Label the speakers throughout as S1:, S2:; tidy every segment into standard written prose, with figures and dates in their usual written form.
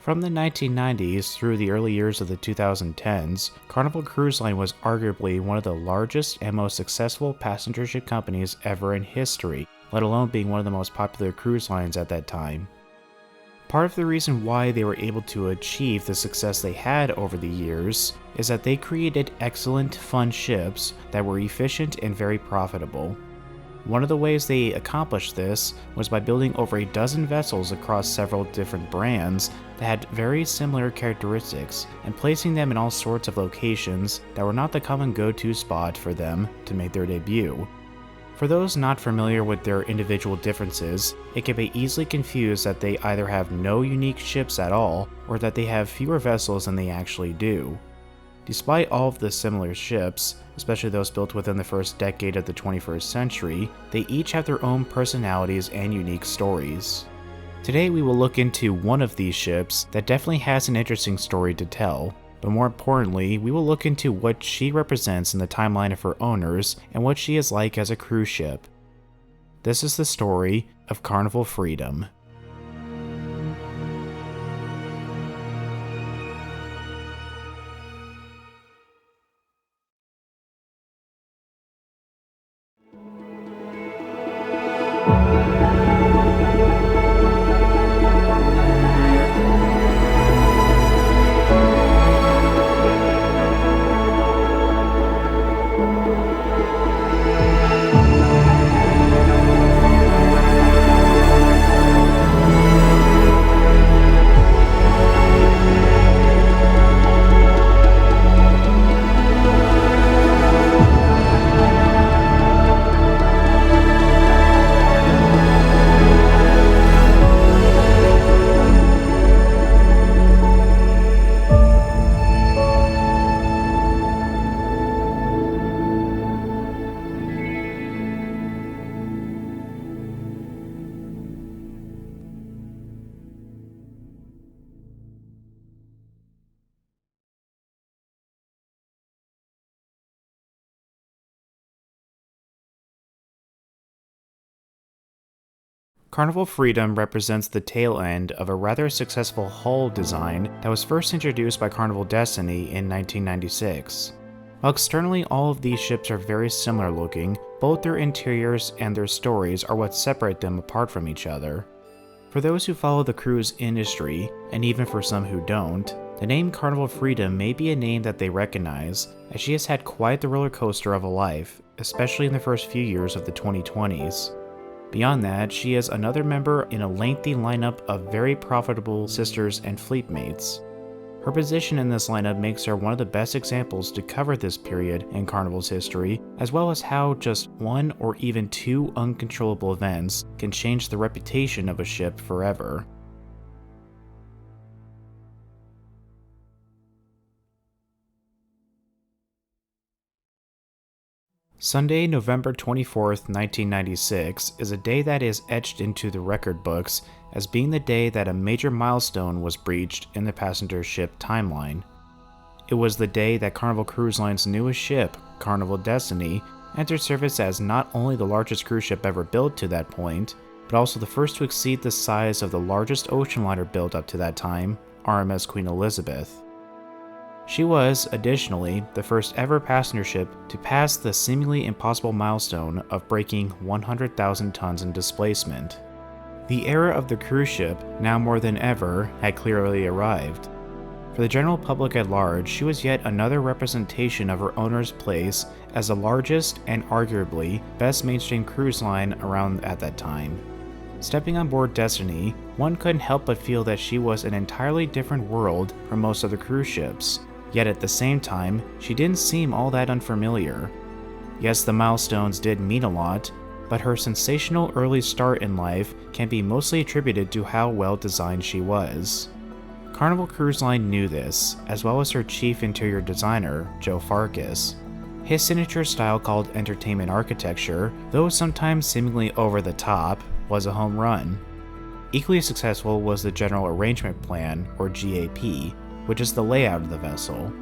S1: From the 1990s through the early years of the 2010s, Carnival Cruise Line was arguably one of the largest and most successful passenger ship companies ever in history, let alone being one of the most popular cruise lines at that time. Part of the reason why they were able to achieve the success they had over the years is that they created excellent, fun ships that were efficient and very profitable. One of the ways they accomplished this was by building over a dozen vessels across several different brands that had very similar characteristics and placing them in all sorts of locations that were not the common go-to spot for them to make their debut. For those not familiar with their individual differences, it can be easily confused that they either have no unique ships at all or that they have fewer vessels than they actually do. Despite all of the similar ships, especially those built within the first decade of the 21st century, they each have their own personalities and unique stories. Today we will look into one of these ships that definitely has an interesting story to tell, but more importantly, we will look into what she represents in the timeline of her owners and what she is like as a cruise ship. This is the story of Carnival Freedom. Carnival Freedom represents the tail end of a rather successful hull design that was first introduced by Carnival Destiny in 1996. While externally all of these ships are very similar looking, both their interiors and their stories are what separate them apart from each other. For those who follow the cruise industry, and even for some who don't, the name Carnival Freedom may be a name that they recognize, as she has had quite the roller coaster of a life, especially in the first few years of the 2020s. Beyond that, she is another member in a lengthy lineup of very profitable sisters and fleet mates. Her position in this lineup makes her one of the best examples to cover this period in Carnival's history, as well as how just one or even two uncontrollable events can change the reputation of a ship forever. Sunday, November 24th, 1996 is a day that is etched into the record books as being the day that a major milestone was breached in the passenger ship timeline. It was the day that Carnival Cruise Line's newest ship, Carnival Destiny, entered service as not only the largest cruise ship ever built to that point, but also the first to exceed the size of the largest ocean liner built up to that time, RMS Queen Elizabeth. She was, additionally, the first ever passenger ship to pass the seemingly impossible milestone of breaking 100,000 tons in displacement. The era of the cruise ship, now more than ever, had clearly arrived. For the general public at large, she was yet another representation of her owner's place as the largest and arguably best mainstream cruise line around at that time. Stepping on board Destiny, one couldn't help but feel that she was an entirely different world from most other cruise ships. Yet at the same time, she didn't seem all that unfamiliar. Yes, the milestones did mean a lot, but her sensational early start in life can be mostly attributed to how well designed she was. Carnival Cruise Line knew this, as well as her chief interior designer, Joe Farkas. His signature style called entertainment architecture, though sometimes seemingly over the top, was a home run. Equally successful was the General Arrangement Plan, or GAP, which is the layout of the vessel.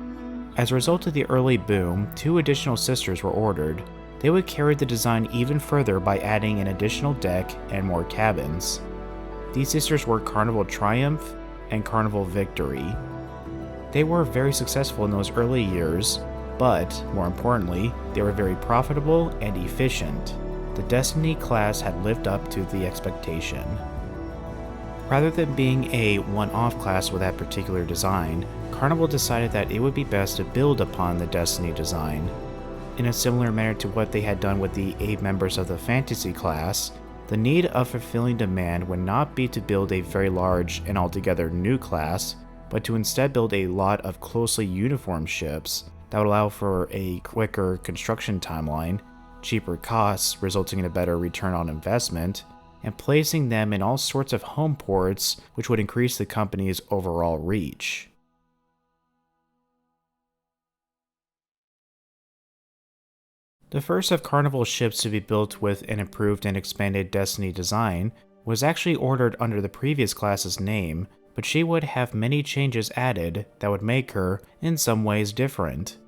S1: As a result of the early boom, 2 additional sisters were ordered. They would carry the design even further by adding an additional deck and more cabins. These sisters were Carnival Triumph, and Carnival Victory. They were very successful in those early years, but, more importantly, they were very profitable and efficient. The Destiny class had lived up to the expectation. Rather than being a one-off class with that particular design, Carnival decided that it would be best to build upon the Destiny design. In a similar manner to what they had done with the 8 members of the Fantasy class, the need of fulfilling demand would not be to build a very large and altogether new class, but to instead build a lot of closely uniform ships that would allow for a quicker construction timeline, cheaper costs resulting in a better return on investment, and placing them in all sorts of home ports which would increase the company's overall reach. The first of Carnival's ships to be built with an improved and expanded Destiny design was actually ordered under the previous class's name, but she would have many changes added that would make her, in some ways, different.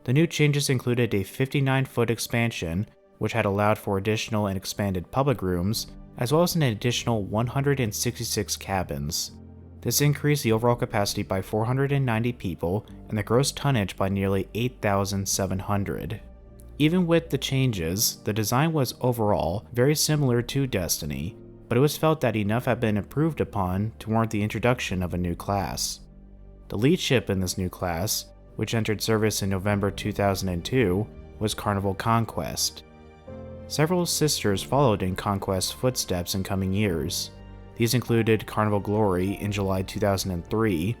S1: The new changes included a 59-foot expansion, which had allowed for additional and expanded public rooms, as well as an additional 166 cabins. This increased the overall capacity by 490 people and the gross tonnage by nearly 8,700. Even with the changes, the design was overall very similar to Destiny, but it was felt that enough had been improved upon to warrant the introduction of a new class. The lead ship in this new class, which entered service in November 2002, was Carnival Conquest. Several sisters followed in Conquest's footsteps in coming years. These included Carnival Glory in July 2003,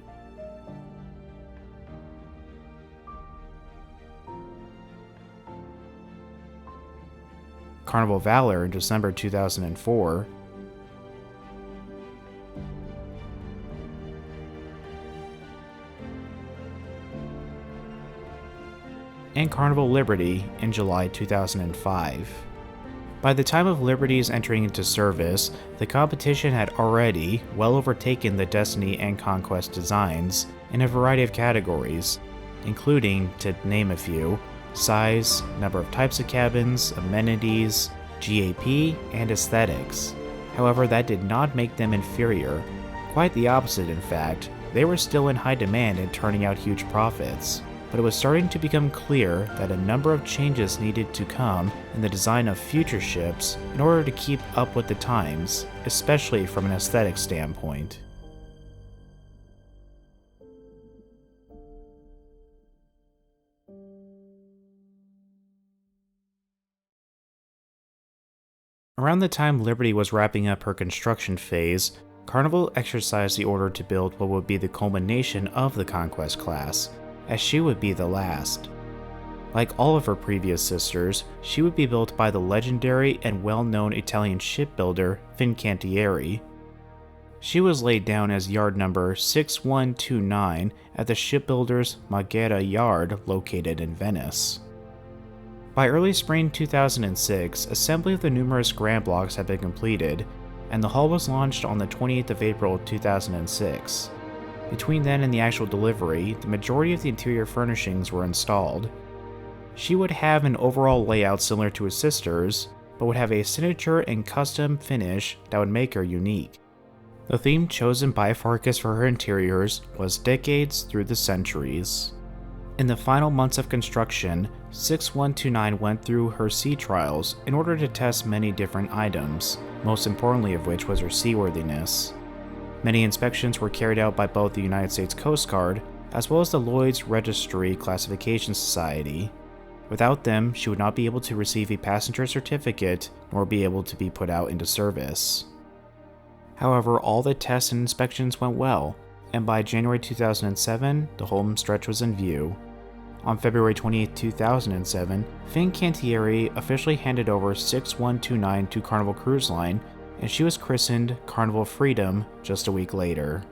S1: Carnival Valor in December 2004, and Carnival Liberty in July 2005. By the time of Liberty's entering into service, the competition had already well overtaken the Destiny and Conquest designs in a variety of categories, including, to name a few, size, number of types of cabins, amenities, GAP, and aesthetics. However, that did not make them inferior. Quite the opposite, in fact. They were still in high demand and turning out huge profits. But it was starting to become clear that a number of changes needed to come in the design of future ships in order to keep up with the times, especially from an aesthetic standpoint. Around the time Liberty was wrapping up her construction phase, Carnival exercised the order to build what would be the culmination of the Conquest class, as she would be the last. Like all of her previous sisters, she would be built by the legendary and well-known Italian shipbuilder Fincantieri. She was laid down as yard number 6129 at the shipbuilder's Marghera yard located in Venice. By early spring 2006, assembly of the numerous grand blocks had been completed, and the hull was launched on the 28th of April 2006. Between then and the actual delivery, the majority of the interior furnishings were installed. She would have an overall layout similar to her sisters, but would have a signature and custom finish that would make her unique. The theme chosen by Farkas for her interiors was Decades Through the Centuries. In the final months of construction, 6129 went through her sea trials in order to test many different items, most importantly of which was her seaworthiness. Many inspections were carried out by both the United States Coast Guard as well as the Lloyd's Registry Classification Society. Without them, she would not be able to receive a passenger certificate nor be able to be put out into service. However, all the tests and inspections went well, and by January 2007, the home stretch was in view. On February 28, 2007, Fincantieri officially handed over 6129 to Carnival Cruise Line, and she was christened Carnival Freedom just a week later.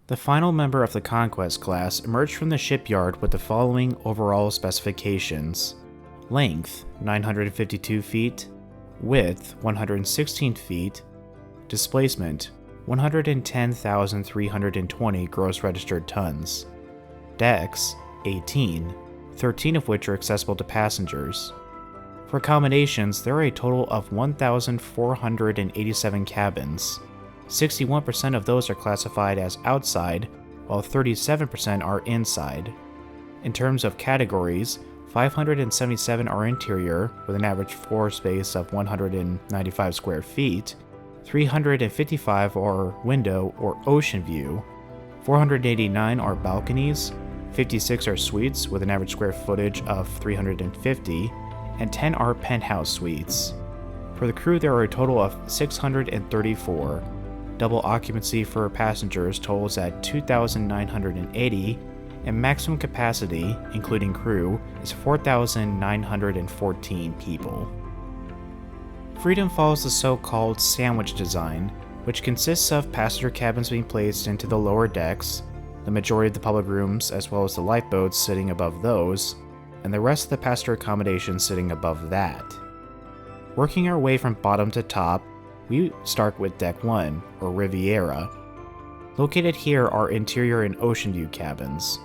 S1: The final member of the Conquest class emerged from the shipyard with the following overall specifications: length 952 feet, width 116 feet, displacement 110,320 gross registered tons, decks 18, 13 of which are accessible to passengers. For accommodations, there are a total of 1,487 cabins. 61% of those are classified as outside, while 37% are inside. In terms of categories, 577 are interior, with an average floor space of 195 square feet, 355 are window or ocean view, 489 are balconies, 56 are suites with an average square footage of 350, and 10 are penthouse suites. For the crew, there are a total of 634. Double occupancy for passengers totals at 2,980, and maximum capacity, including crew, is 4,914 people. Freedom follows the so-called sandwich design, which consists of passenger cabins being placed into the lower decks, the majority of the public rooms as well as the lifeboats sitting above those, and the rest of the passenger accommodation sitting above that. Working our way from bottom to top, we start with Deck 1, or Riviera. Located here are interior and ocean view cabins.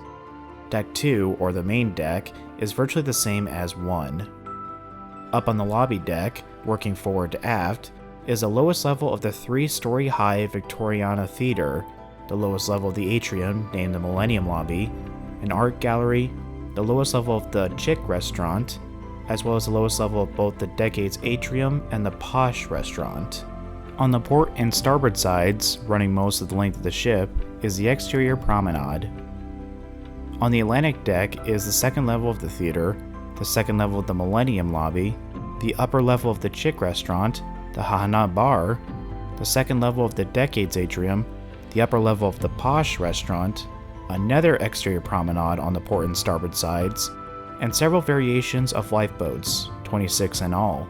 S1: Deck 2, or the main deck, is virtually the same as 1. Up on the lobby deck, working forward to aft, is the lowest level of the 3-story high Victoriana Theater, the lowest level of the atrium, named the Millennium Lobby, an art gallery, the lowest level of the Chick Restaurant, as well as the lowest level of both the Decades Atrium and the Posh Restaurant. On the port and starboard sides, running most of the length of the ship, is the exterior promenade. On the Atlantic deck is the second level of the theater, the second level of the Millennium Lobby, the upper level of the Chick Restaurant, the Hahana Bar, the second level of the Decades Atrium, the upper level of the Posh Restaurant, another exterior promenade on the port and starboard sides, and several variations of lifeboats, 26 in all.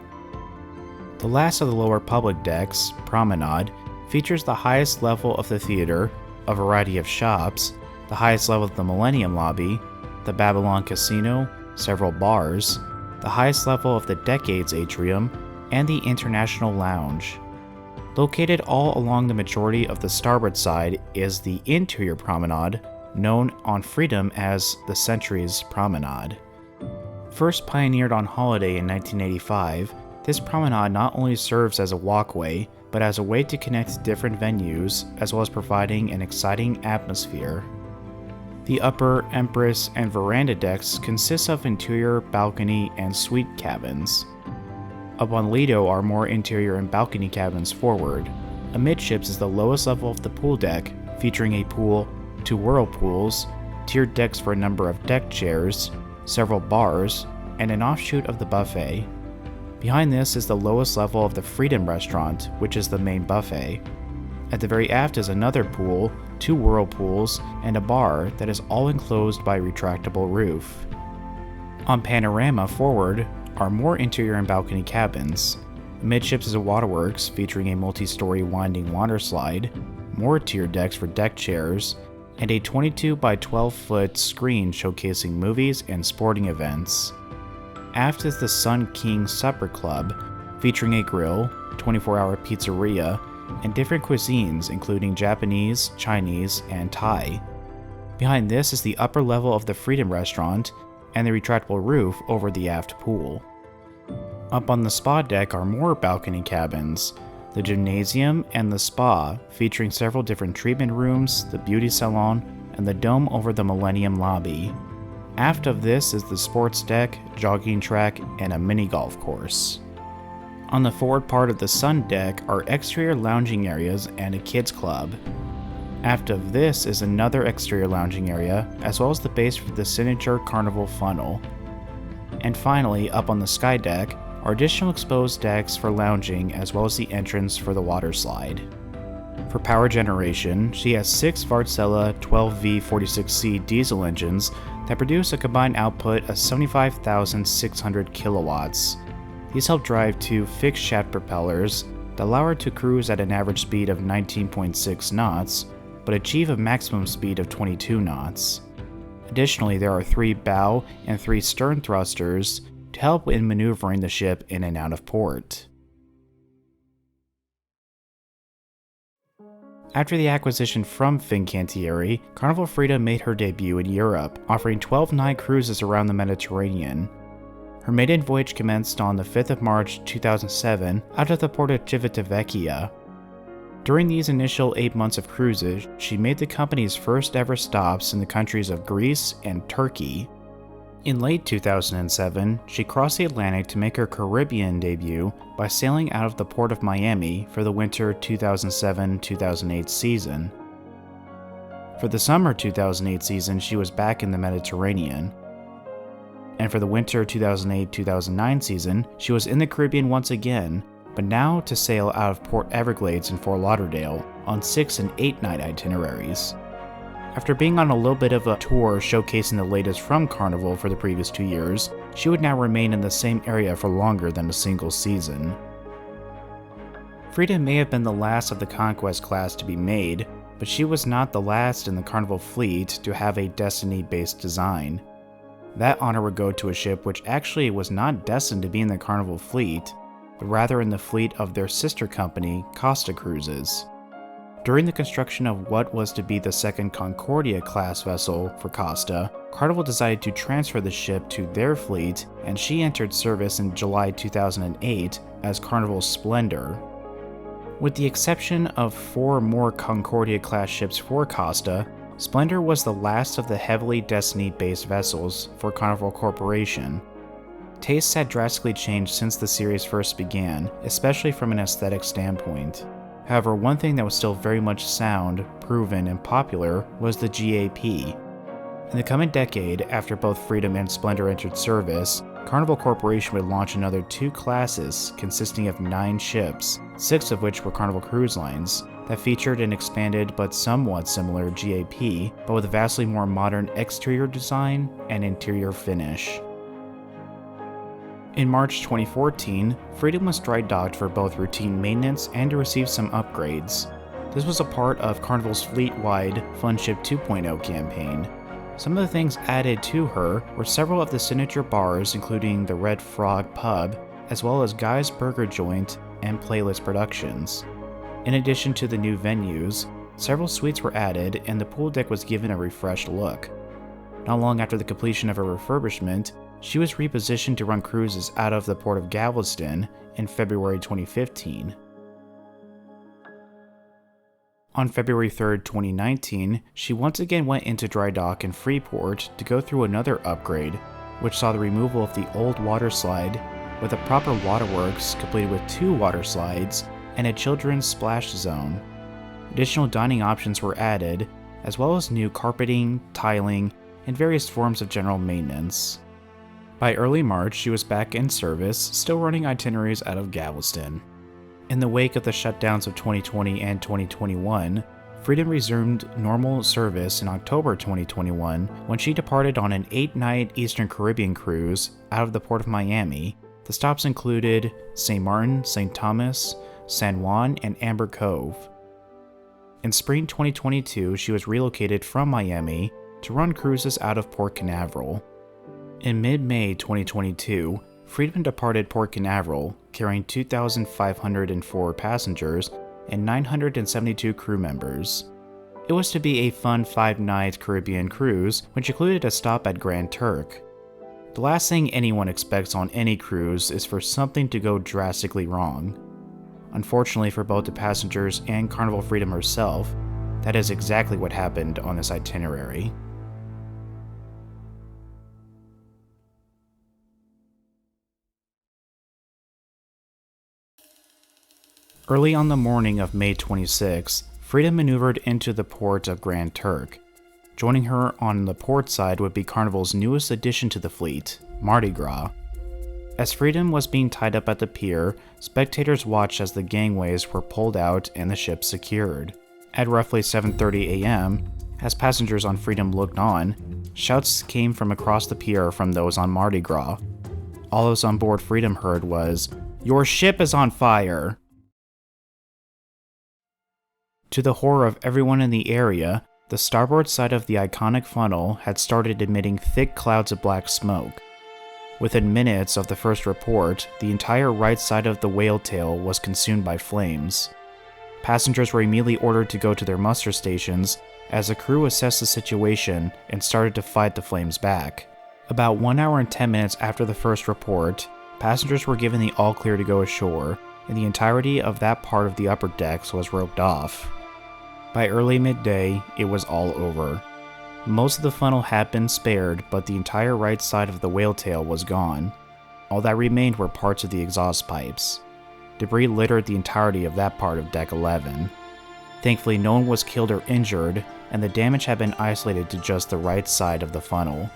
S1: The last of the lower public decks, Promenade, features the highest level of the theater, a variety of shops, the highest level of the Millennium Lobby, the Babylon Casino, several bars, the highest level of the Decades Atrium, and the International Lounge. Located all along the majority of the starboard side is the interior promenade, known on Freedom as the Centuries Promenade. First pioneered on holiday in 1985, this promenade not only serves as a walkway, but as a way to connect different venues, as well as providing an exciting atmosphere. The upper, Empress, and veranda decks consist of interior, balcony, and suite cabins. Up on Lido are more interior and balcony cabins forward. Amidships is the lowest level of the pool deck, featuring a pool, 2 whirlpools, tiered decks for a number of deck chairs, several bars, and an offshoot of the buffet. Behind this is the lowest level of the Freedom Restaurant, which is the main buffet. At the very aft is another pool, 2 whirlpools, and a bar that is all enclosed by a retractable roof. On Panorama forward are more interior and balcony cabins. Amidships is a waterworks featuring a multi-story winding water slide, more tiered decks for deck chairs, and a 22 by 12 foot screen showcasing movies and sporting events. Aft is the Sun King Supper Club, featuring a grill, 24-hour pizzeria, and different cuisines including Japanese, Chinese, and Thai. Behind this is the upper level of the Freedom Restaurant and the retractable roof over the aft pool. Up on the spa deck are more balcony cabins, the gymnasium and the spa, featuring several different treatment rooms, the beauty salon, and the dome over the Millennium Lobby. Aft of this is the sports deck, jogging track, and a mini golf course. On the forward part of the sun deck are exterior lounging areas and a kids club. Aft of this is another exterior lounging area, as well as the base for the signature Carnival funnel. And finally, up on the sky deck are additional exposed decks for lounging, as well as the entrance for the water slide. For power generation, she has 6 Wärtsilä 12V46C diesel engines that produce a combined output of 75,600 kilowatts. These help drive 2 fixed shaft propellers that allow her to cruise at an average speed of 19.6 knots, but achieve a maximum speed of 22 knots. Additionally, there are 3 bow and 3 stern thrusters to help in maneuvering the ship in and out of port. After the acquisition from Fincantieri, Carnival Freedom made her debut in Europe, offering 12-night cruises around the Mediterranean. Her maiden voyage commenced on the 5th of March 2007 out of the port of Civitavecchia. During these initial 8 months of cruises, she made the company's first ever stops in the countries of Greece and Turkey. In late 2007, she crossed the Atlantic to make her Caribbean debut by sailing out of the port of Miami for the winter 2007-2008 season. For the summer 2008 season, she was back in the Mediterranean. And for the winter 2008-2009 season, she was in the Caribbean once again, but now to sail out of Port Everglades in Fort Lauderdale on 6 and 8 night itineraries. After being on a little bit of a tour showcasing the latest from Carnival for the previous 2 years, she would now remain in the same area for longer than a single season. Freedom may have been the last of the Conquest class to be made, but she was not the last in the Carnival fleet to have a Destiny-based design. That honor would go to a ship which actually was not destined to be in the Carnival fleet, but rather in the fleet of their sister company, Costa Cruises. During the construction of what was to be the second Concordia-class vessel for Costa, Carnival decided to transfer the ship to their fleet, and she entered service in July 2008 as Carnival Splendor. With the exception of 4 more Concordia-class ships for Costa, Splendor was the last of the heavily Destiny-based vessels for Carnival Corporation. Tastes had drastically changed since the series first began, especially from an aesthetic standpoint. However, one thing that was still very much sound, proven, and popular was the GAP. In the coming decade, after both Freedom and Splendor entered service, Carnival Corporation would launch another 2 classes consisting of 9 ships, 6 of which were Carnival Cruise Lines, that featured an expanded but somewhat similar GAP, but with a vastly more modern exterior design and interior finish. In March 2014, Freedom was dry docked for both routine maintenance and to receive some upgrades. This was a part of Carnival's fleet-wide Fun Ship 2.0 campaign. Some of the things added to her were several of the signature bars, including the Red Frog Pub, as well as Guy's Burger Joint and Playlist Productions. In addition to the new venues, several suites were added and the pool deck was given a refreshed look. Not long after the completion of her refurbishment, she was repositioned to run cruises out of the port of Galveston in February 2015. On February 3, 2019, she once again went into dry dock in Freeport to go through another upgrade, which saw the removal of the old water slide with a proper waterworks completed with 2 water slides and a children's splash zone. Additional dining options were added, as well as new carpeting, tiling, and various forms of general maintenance. By early March, she was back in service, still running itineraries out of Galveston. In the wake of the shutdowns of 2020 and 2021, Freedom resumed normal service in October 2021 when she departed on an 8-night Eastern Caribbean cruise out of the port of Miami. The stops included St. Martin, St. Thomas, San Juan, and Amber Cove. In spring 2022, she was relocated from Miami to run cruises out of Port Canaveral. In mid-May 2022, Freedom departed Port Canaveral, carrying 2,504 passengers and 972 crew members. It was to be a fun 5-night Caribbean cruise, which included a stop at Grand Turk. The last thing anyone expects on any cruise is for something to go drastically wrong. Unfortunately for both the passengers and Carnival Freedom herself, that is exactly what happened on this itinerary. Early on the morning of May 26, Freedom maneuvered into the port of Grand Turk. Joining her on the port side would be Carnival's newest addition to the fleet, Mardi Gras. As Freedom was being tied up at the pier, spectators watched as the gangways were pulled out and the ship secured. At roughly 7:30 a.m., as passengers on Freedom looked on, shouts came from across the pier from those on Mardi Gras. All those on board Freedom heard was, "Your ship is on fire!" To the horror of everyone in the area, the starboard side of the iconic funnel had started emitting thick clouds of black smoke. Within minutes of the first report, the entire right side of the whale tail was consumed by flames. Passengers were immediately ordered to go to their muster stations as the crew assessed the situation and started to fight the flames back. About 1 hour and 10 minutes after the first report, passengers were given the all-clear to go ashore, and the entirety of that part of the upper decks was roped off. By early midday, it was all over. Most of the funnel had been spared, but the entire right side of the whale tail was gone. All that remained were parts of the exhaust pipes. Debris littered the entirety of that part of Deck 11. Thankfully, no one was killed or injured, and the damage had been isolated to just the right side of the funnel.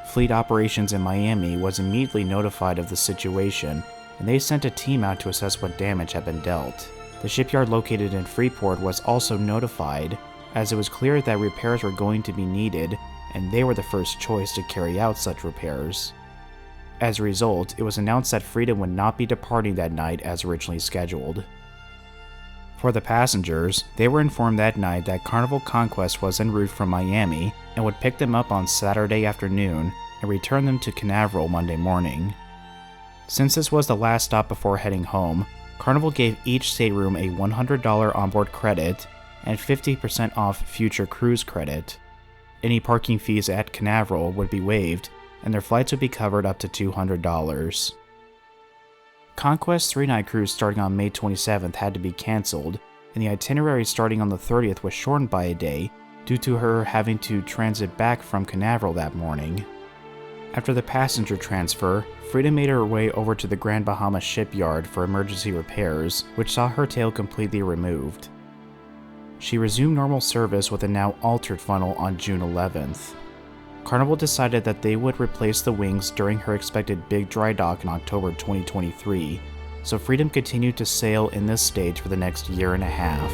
S1: Fleet Operations in Miami was immediately notified of the situation, and they sent a team out to assess what damage had been dealt. The shipyard located in Freeport was also notified, as it was clear that repairs were going to be needed, and they were the first choice to carry out such repairs. As a result, it was announced that Freedom would not be departing that night as originally scheduled. For the passengers, they were informed that night that Carnival Conquest was en route from Miami and would pick them up on Saturday afternoon and return them to Canaveral Monday morning. Since this was the last stop before heading home, Carnival gave each stateroom a $100 onboard credit and 50% off future cruise credit. Any parking fees at Canaveral would be waived, and their flights would be covered up to $200. Conquest's 3-night cruise starting on May 27th had to be cancelled, and the itinerary starting on the 30th was shortened by a day due to her having to transit back from Canaveral that morning. After the passenger transfer, Freedom made her way over to the Grand Bahama shipyard for emergency repairs, which saw her tail completely removed. She resumed normal service with a now altered funnel on June 11th. Carnival decided that they would replace the wings during her expected big dry dock in October 2023, so Freedom continued to sail in this stage for the next year and a half.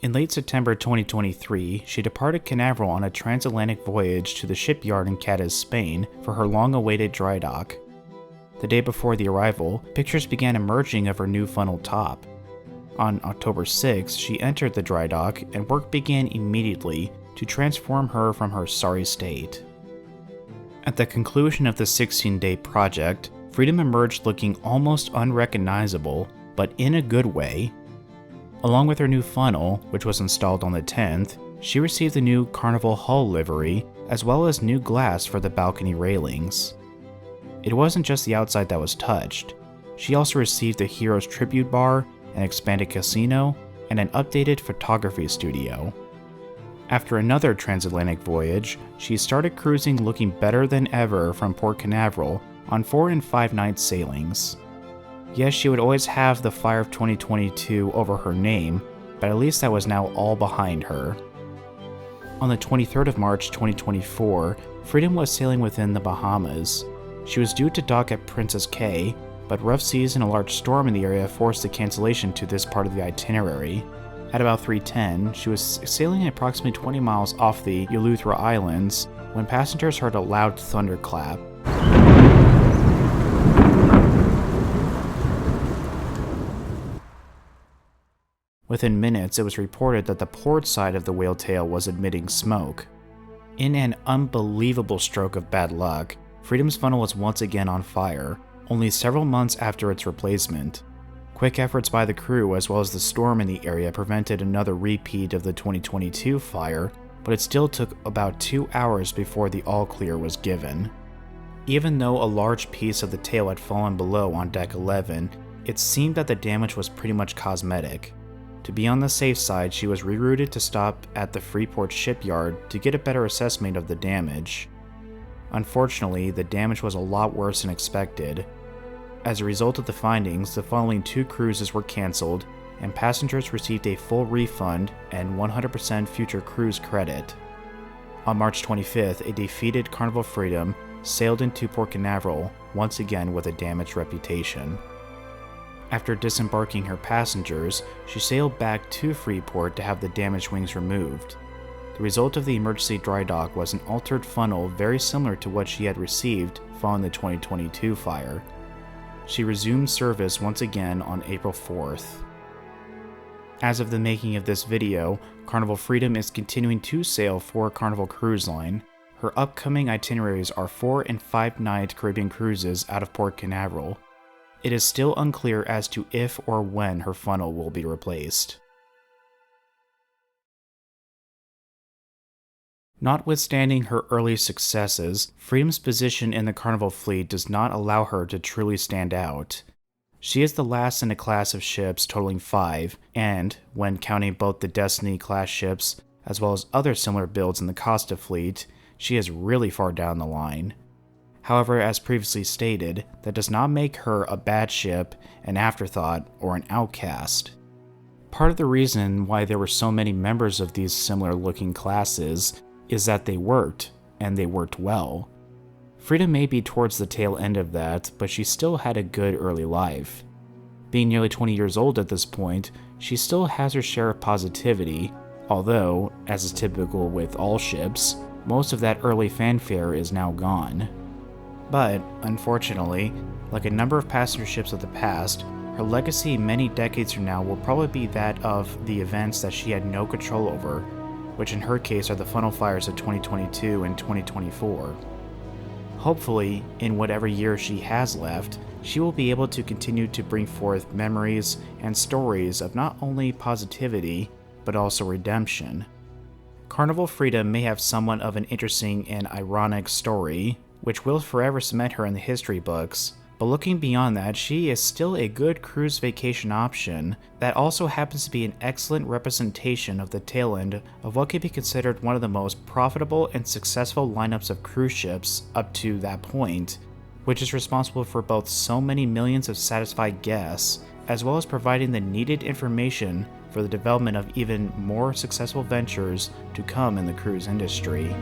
S1: In late September 2023, she departed Canaveral on a transatlantic voyage to the shipyard in Cadiz, Spain for her long-awaited dry dock. The day before the arrival, pictures began emerging of her new funnel top. On October 6, she entered the dry dock and work began immediately to transform her from her sorry state. At the conclusion of the 16-day project, Freedom emerged looking almost unrecognizable, but in a good way. Along with her new funnel, which was installed on the 10th, she received the new Carnival hull livery, as well as new glass for the balcony railings. It wasn't just the outside that was touched. She also received the Heroes Tribute Bar, an expanded casino, and an updated photography studio. After another transatlantic voyage, she started cruising looking better than ever from Port Canaveral on 4 and 5 night sailings. Yes, she would always have the Fire of 2022 over her name, but at least that was now all behind her. On the 23rd of March 2024, Freedom was sailing within the Bahamas. She was due to dock at Princess Cay, but rough seas and a large storm in the area forced the cancellation to this part of the itinerary. At about 3:10, she was sailing approximately 20 miles off the Eleuthera Islands when passengers heard a loud thunderclap. Within minutes, it was reported that the port side of the whale tail was emitting smoke. In an unbelievable stroke of bad luck, Freedom's funnel was once again on fire, only several months after its replacement. Quick efforts by the crew as well as the storm in the area prevented another repeat of the 2022 fire, but it still took about 2 hours before the all-clear was given. Even though a large piece of the tail had fallen below on Deck 11, it seemed that the damage was pretty much cosmetic. To be on the safe side, she was rerouted to stop at the Freeport shipyard to get a better assessment of the damage. Unfortunately, the damage was a lot worse than expected. As a result of the findings, the following 2 cruises were cancelled, and passengers received a full refund and 100% future cruise credit. On March 25th, a defeated Carnival Freedom sailed into Port Canaveral, once again with a damaged reputation. After disembarking her passengers, she sailed back to Freeport to have the damaged wings removed. The result of the emergency dry dock was an altered funnel very similar to what she had received following the 2022 fire. She resumed service once again on April 4th. As of the making of this video, Carnival Freedom is continuing to sail for Carnival Cruise Line. Her upcoming itineraries are 4 and 5 night Caribbean cruises out of Port Canaveral. It is still unclear as to if or when her funnel will be replaced. Notwithstanding her early successes, Freedom's position in the Carnival fleet does not allow her to truly stand out. She is the last in a class of ships totaling 5, and, when counting both the Destiny-class ships as well as other similar builds in the Costa fleet, she is really far down the line. However, as previously stated, that does not make her a bad ship, an afterthought, or an outcast. Part of the reason why there were so many members of these similar-looking classes is that they worked, and they worked well. Freedom may be towards the tail end of that, but she still had a good early life. Being nearly 20 years old at this point, she still has her share of positivity, although, as is typical with all ships, most of that early fanfare is now gone. But, unfortunately, like a number of passenger ships of the past, her legacy many decades from now will probably be that of the events that she had no control over, which in her case are the funnel fires of 2022 and 2024. Hopefully, in whatever year she has left, she will be able to continue to bring forth memories and stories of not only positivity, but also redemption. Carnival Freedom may have somewhat of an interesting and ironic story, which will forever cement her in the history books, but looking beyond that, she is still a good cruise vacation option that also happens to be an excellent representation of the tail end of what could be considered one of the most profitable and successful lineups of cruise ships up to that point, which is responsible for both so many millions of satisfied guests, as well as providing the needed information for the development of even more successful ventures to come in the cruise industry.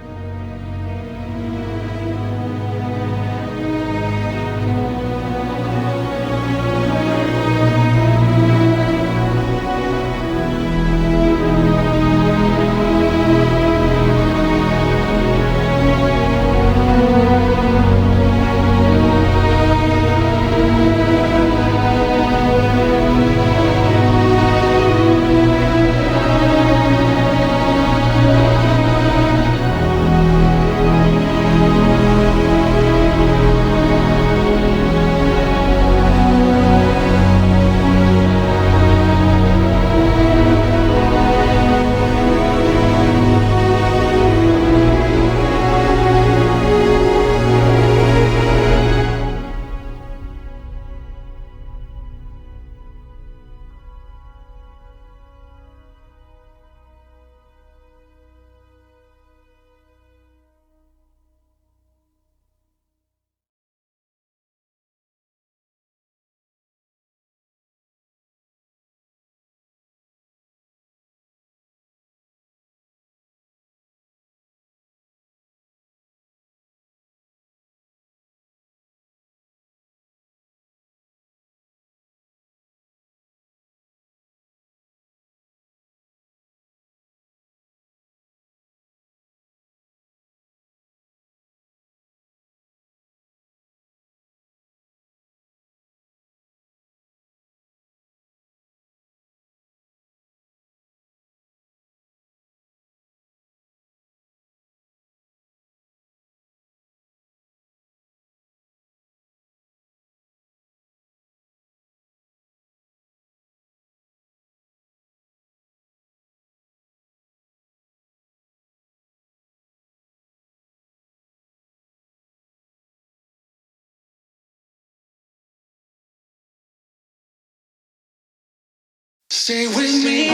S2: Stay with me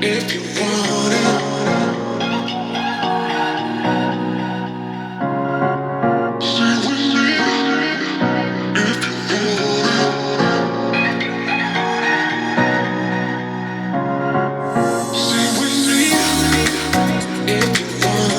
S2: if you wanna. Stay with me if you wanna. Stay with me if you wanna.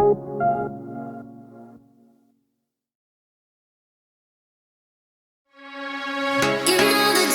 S3: You know the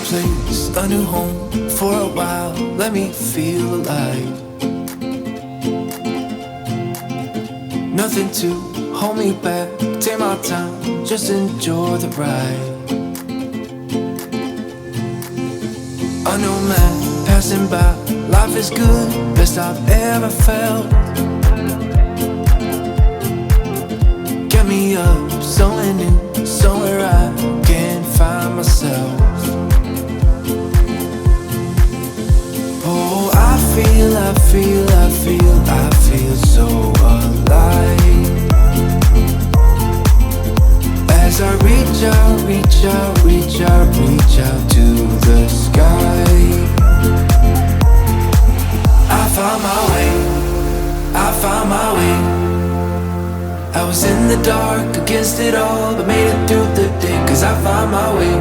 S2: place, a new home for a while. Let me feel alive. Nothing to hold me back. Take my time, just enjoy the ride. A new man passing by. Life is good, best I've ever felt. Get me up, somewhere new, somewhere I can find myself. Oh, I feel so alive. As I reach out to the sky. I found my way. I was in the dark against it all, but made it through the day. Cause I found my way.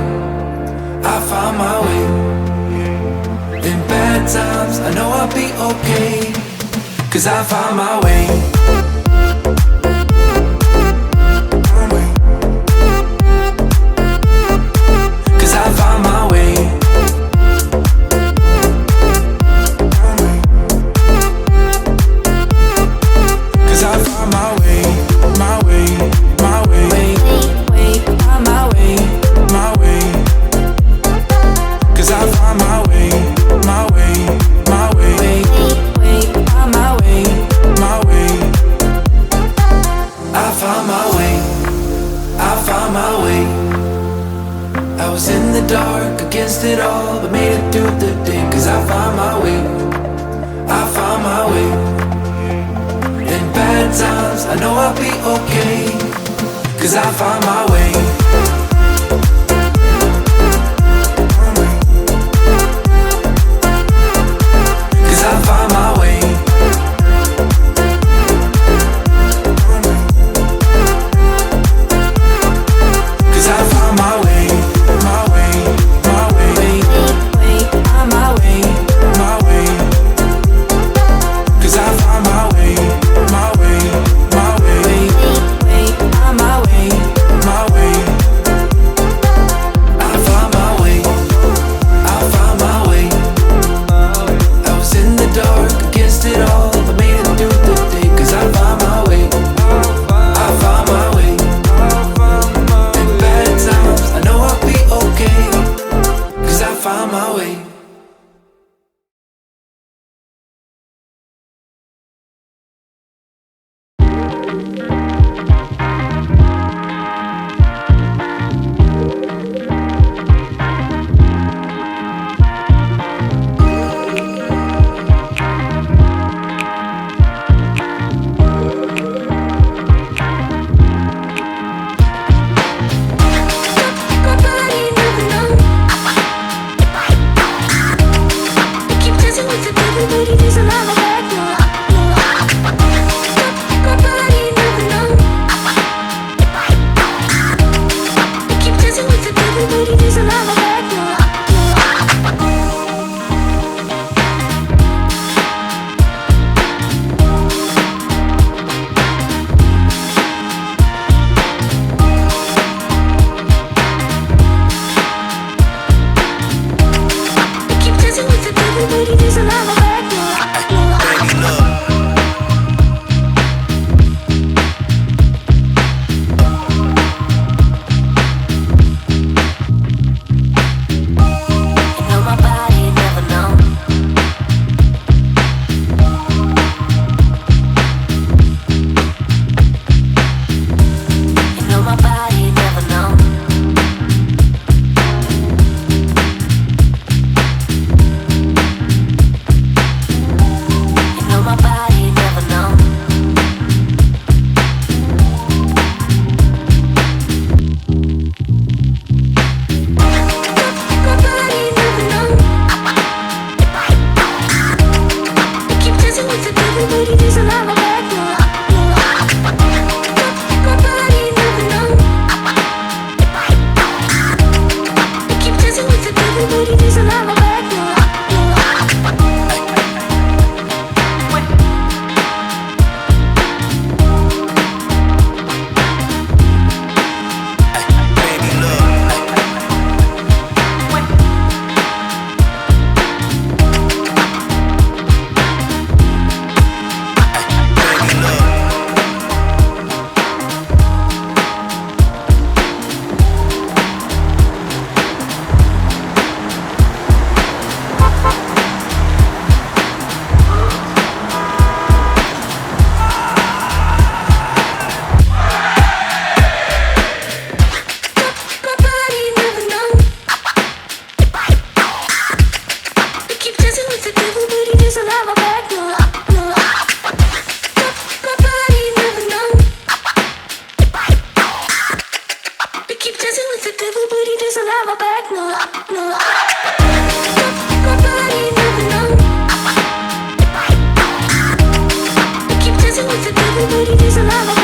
S2: In bad times, I know I'll be okay. Cause I found my way. Cause I found my way. Cause I found my way, my way, my way. Find my way, my way. Cause I found my way, my way, my way. Find my way, my way. I found my way, I found my way. I was in the dark against it all, but made it through the day. Cause I found my way, I found my way. In bad times, I know I'll be okay. Cause I found my way. Cause I found my way. Cause I found my way, my way, my way. Find my way, my way. Cause I found my way, my way, my way. Find my way, my way.
S3: everybody doesn't have my back, no, no. My body never know. I keep dancing with everybody doesn't have my